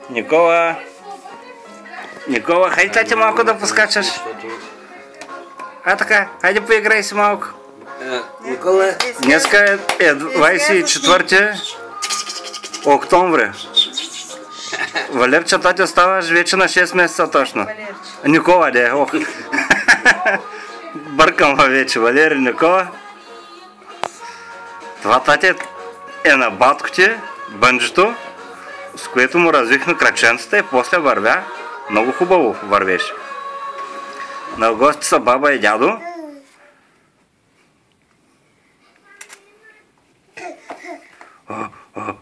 Никола, Никола, хайде тати малко да поскачаш. А така, хайде поиграй си малко. Никола, Днеска е 24 октомври. Валерче, тати ставаш вече на 6 месеца точно. Никола, де, ох. Бъркам вече, Валери, Никола. Това тати е на батко ти, бънджето, с което му развихме краченцата и после вървя. Много хубаво вървеше. На гости са баба и дядо.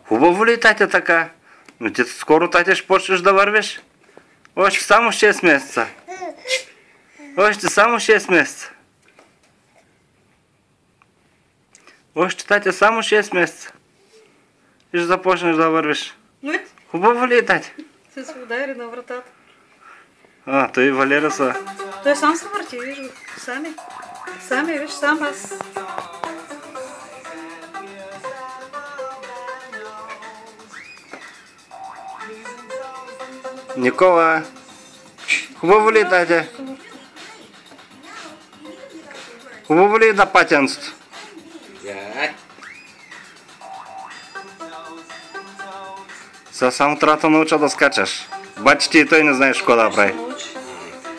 Хубаво ли тате така? Но ти скоро тате ще почнеш да вървиш. Още само 6 месеца. Още само 6 месеца. Още тате само 6 месеца. И ще започнеш да вървиш. Хубаво ли е тате? Се се удари на вратата. Той и Валера са. Той сам се върти, виж го. Сами, виж, сам аз. Никола, хубаво ли е тате? Хубаво ли е на патенцето? Сега само трябва да науча да скачаш. Бачи ти и той не знаеш какво да прави.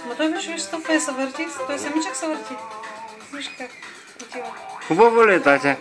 Но той виж, стъпва и се върти. Той самичък се върти. Виж как отива. Хубаво ли е тате?